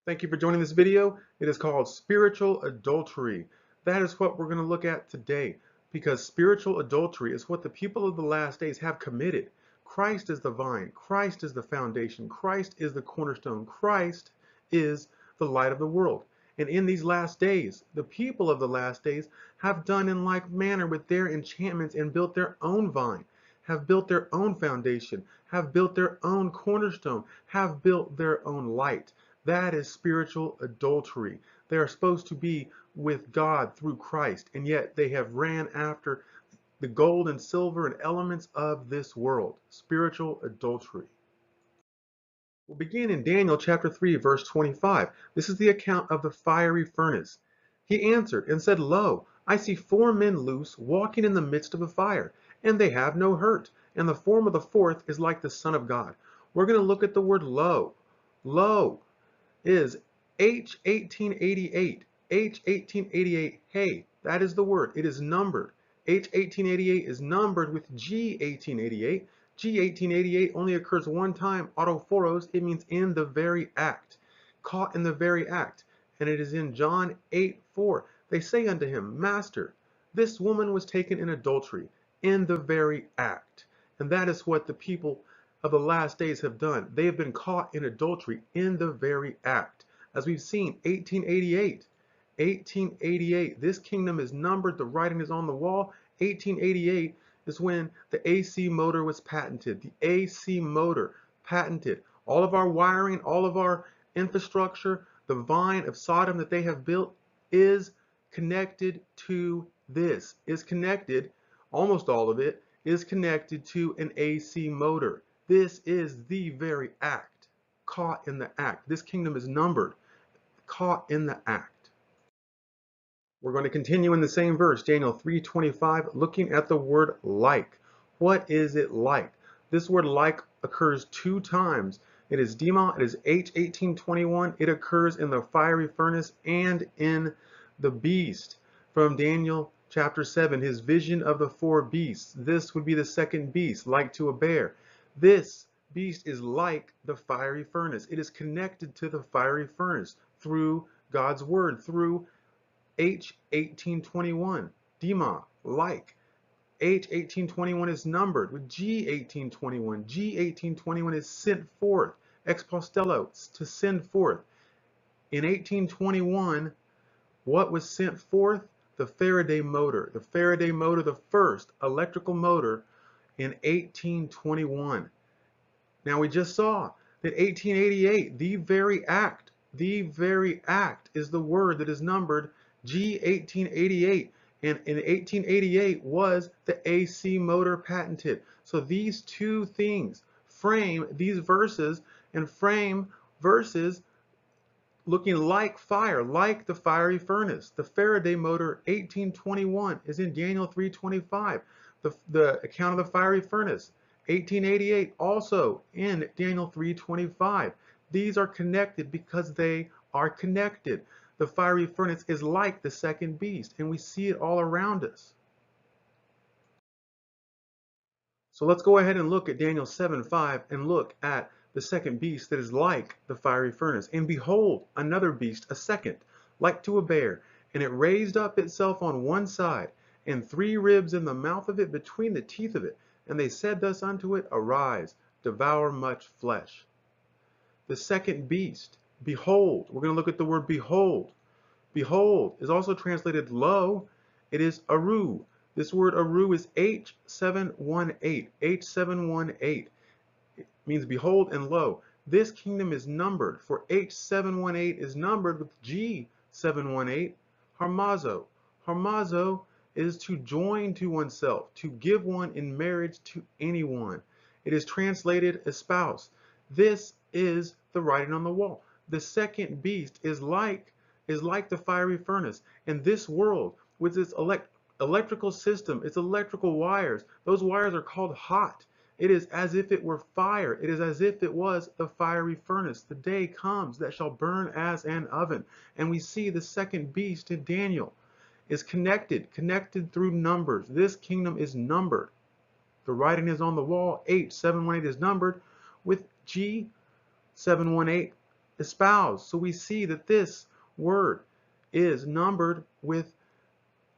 Thank you for joining this video. It is called Spiritual Adultery. That is what we're going to look at today because spiritual adultery is what the people of the last days have committed. Christ is the vine. Christ is the foundation. Christ is the cornerstone. Christ is the light of the world. And in these last days, the people of the last days have done in like manner with their enchantments and built their own vine, have built their own foundation, have built their own cornerstone, have built their own light. That is spiritual adultery. They are supposed to be with God through Christ, and yet they have ran after the gold and silver and elements of this world. Spiritual adultery. We'll begin in Daniel chapter 3, verse 25. This is the account of the fiery furnace. He answered and said, Lo, I see 4 men loose, walking in the midst of the fire, and they have no hurt, and the form of the fourth is like the Son of God. We're going to look at the word lo. Lo is H1888. H1888. Hey, that is the word. It is numbered. H1888 is numbered with G1888. G1888 only occurs one time. Autophoros, it means in the very act. Caught in the very act. And it is in John 8:4. They say unto him, Master, this woman was taken in adultery, in the very act. And that is what the people of the last days have done. They have been caught in adultery in the very act. As we've seen, 1888. 1888. This kingdom is numbered. The writing is on the wall. 1888 is when the AC motor was patented. The AC motor patented. All of our wiring, all of our infrastructure, the vine of Sodom that they have built is connected to this. Is connected, almost all of it, is connected to an AC motor. This is the very act. Caught in the act. This kingdom is numbered. Caught in the act. We're going to continue in the same verse, Daniel 3:25, looking at the word like. What is it like? This word like occurs 2 times. It is Dema, it is H1821. It occurs in the fiery furnace and in the beast. From Daniel chapter 7, his vision of the 4 beasts. This would be the second beast, like to a bear. This beast is like the fiery furnace. It is connected to the fiery furnace through God's word, through H1821. Dema, like. H1821 is numbered with G1821. G1821 is sent forth. Expostello, to send forth. In 1821, what was sent forth? The Faraday motor. The Faraday motor, the first electrical motor in 1821. Now we just saw that 1888, the very act is the word that is numbered G1888. And in 1888 was the AC motor patented. So these 2 things frame these verses and frame verses looking like fire, like the fiery furnace. The Faraday motor 1821 is in Daniel 3:25. The account of the fiery furnace 1888 also in Daniel 3:25. These are connected because they are connected. The fiery furnace is like the second beast, and we see it all around us. So let's go ahead and look at Daniel 7:5 and look at the second beast that is like the fiery furnace. And behold, another beast, a second, like to a bear, and it raised up itself on one side, and 3 ribs in the mouth of it between the teeth of it. And they said thus unto it, Arise, devour much flesh. The second beast, behold, we're going to look at the word behold. Behold is also translated lo. It is aru. This word aru is H718. H718. It means behold and lo. This kingdom is numbered, for H718 is numbered with G718. Harmazo. Harmazo is to join to oneself, to give one in marriage to anyone. It is translated espouse. This is the writing on the wall. The second beast is like the fiery furnace. And this world, with its electrical system, its electrical wires, those wires are called hot. It is as if it were fire. It is as if it was the fiery furnace. The day comes that shall burn as an oven. And we see the second beast in Daniel is connected through numbers. This kingdom is numbered. The writing is on the wall. H718 is numbered with G718. espouse. So we see that this word is numbered with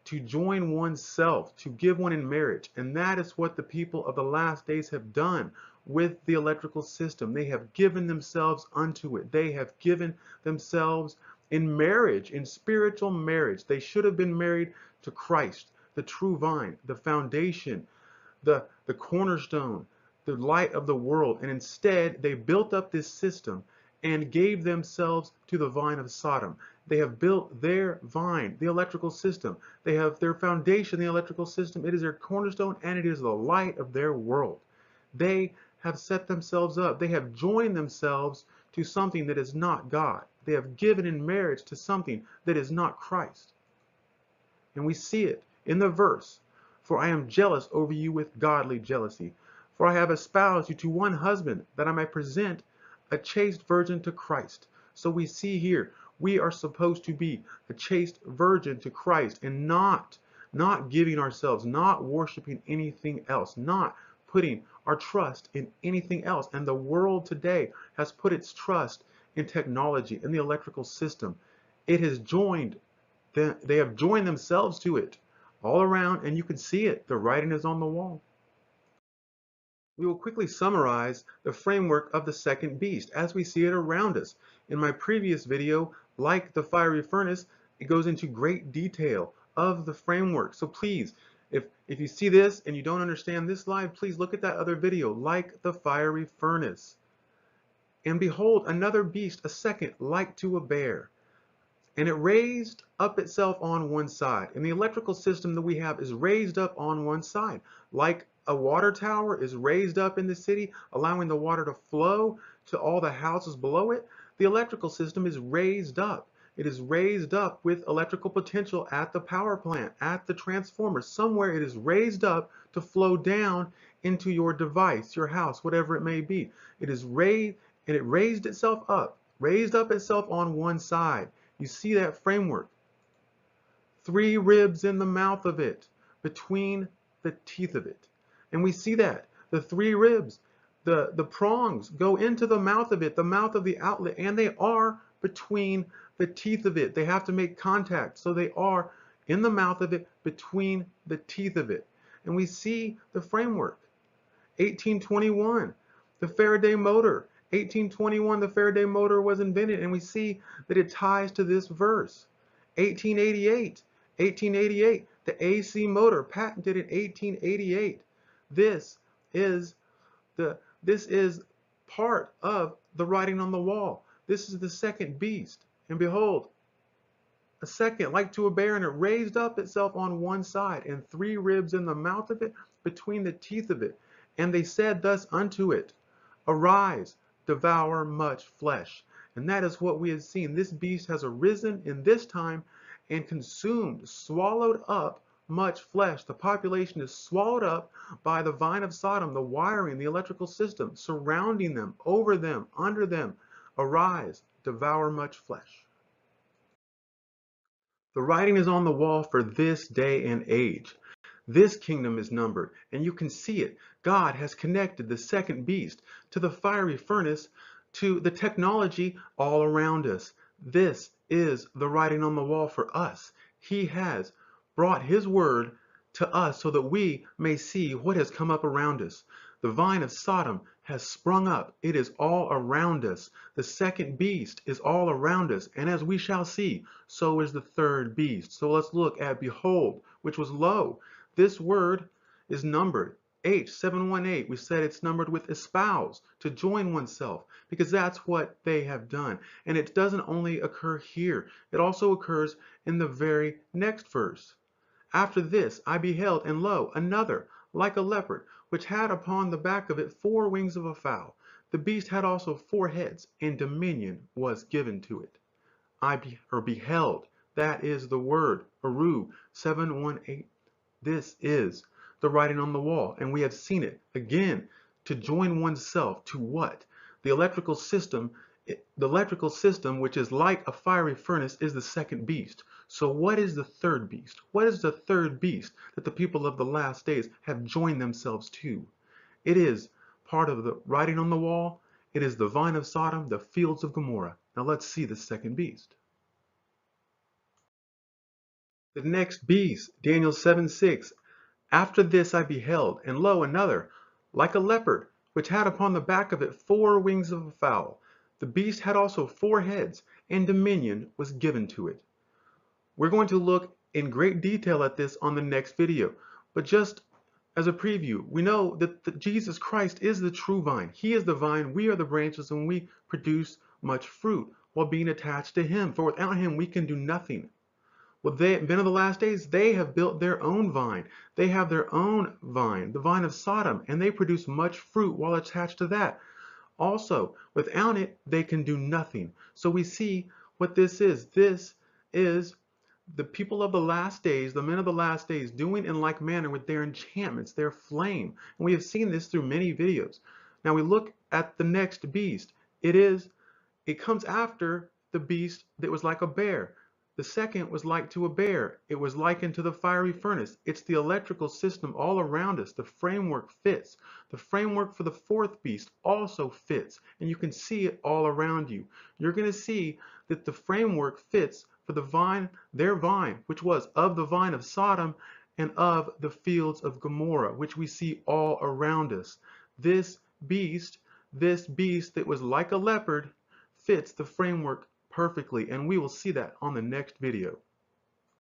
to join oneself, to give one in marriage. And that is what the people of the last days have done with the electrical system. They have given themselves unto it. They have given themselves in marriage, in spiritual marriage. They should have been married to Christ, the true vine, the foundation, the cornerstone, the light of the world. And instead, they built up this system and gave themselves to the vine of Sodom. They have built their vine, the electrical system. They have their foundation, the electrical system. It is their cornerstone and it is the light of their world. They have set themselves up. They have joined themselves to something that is not God. They have given in marriage to something that is not Christ. And we see it in the verse. For I am jealous over you with godly jealousy. For I have espoused you to one husband, that I may present a chaste virgin to Christ. So we see here, we are supposed to be a chaste virgin to Christ and not giving ourselves, not worshiping anything else, not putting our trust in anything else. And the world today has put its trust in technology, in the electrical system. It has joined, they have joined themselves to it all around, and you can see it. The writing is on the wall. We will quickly summarize the framework of the second beast as we see it around us. In my previous video, like the fiery furnace, it goes into great detail of the framework. So please, if you see this and you don't understand this slide, please look at that other video, like the fiery furnace. And behold, another beast, a second, like to a bear. And it raised up itself on one side. And the electrical system that we have is raised up on one side. Like a water tower is raised up in the city, allowing the water to flow to all the houses below it, the electrical system is raised up. It is raised up with electrical potential at the power plant, at the transformer. Somewhere it is raised up to flow down into your device, your house, whatever it may be. It is raised, and it raised itself up on one side. You see that framework. 3 ribs in the mouth of it, between the teeth of it. And we see that. The 3 ribs, the prongs go into the mouth of it, the mouth of the outlet, and they are between the teeth of it. They have to make contact. So they are in the mouth of it, between the teeth of it. And we see the framework. 1821, the Faraday motor. 1821, the Faraday motor was invented, and we see that it ties to this verse. 1888, the AC motor, patented in 1888. This is part of the writing on the wall. This is the second beast. And behold, a second, like to a bear, and it raised up itself on one side, and 3 ribs in the mouth of it, between the teeth of it. And they said thus unto it, Arise, devour much flesh. And that is what we have seen. This beast has arisen in this time and consumed, swallowed up much flesh. The population is swallowed up by the vine of Sodom, the wiring, the electrical system, surrounding them, over them, under them. Arise, devour much flesh. The writing is on the wall for this day and age. This kingdom is numbered, and you can see it. God has connected the second beast to the fiery furnace, to the technology all around us. This is the writing on the wall for us. He has brought his word to us so that we may see what has come up around us. The vine of Sodom has sprung up. It is all around us. The second beast is all around us. And as we shall see, so is the third beast. So let's look at behold, which was lo. This word is numbered. H718, we said it's numbered with espouse, to join oneself, because that's what they have done. And it doesn't only occur here. It also occurs in the very next verse. After this I beheld, and lo, another, like a leopard, which had upon the back of it 4 wings of a fowl. The beast had also 4 heads, and dominion was given to it. Beheld, that is the word, Aru 718. This is the writing on the wall, and we have seen it again. To join oneself to what? The electrical system, which is like a fiery furnace, is the second beast. So what is the third beast? What is the third beast that the people of the last days have joined themselves to? It is part of the writing on the wall, It is the vine of Sodom, the fields of Gomorrah. Now let's see the second beast. The next beast, Daniel 7:6. After this I beheld, and lo, another, like a leopard, which had upon the back of it 4 wings of a fowl. The beast had also 4 heads, and dominion was given to it. We're going to look in great detail at this on the next video, but just as a preview, we know that Jesus Christ is the true vine. He is the vine, we are the branches, and we produce much fruit while being attached to Him. For without Him, we can do nothing. Well, men of the last days, they have built their own vine. They have their own vine, the vine of Sodom, and they produce much fruit while attached to that. Also, without it, they can do nothing. So we see what this is. This is the people of the last days, the men of the last days, doing in like manner with their enchantments, their flame. And we have seen this through many videos. Now we look at the next beast. It comes after the beast that was like a bear. The second was like to a bear. It was likened to the fiery furnace. It's the electrical system all around us. The framework fits. The framework for the fourth beast also fits, and you can see it all around you. You're going to see that the framework fits for the vine, their vine, which was of the vine of Sodom and of the fields of Gomorrah, which we see all around us. This beast that was like a leopard, fits the framework perfectly, and we will see that on the next video.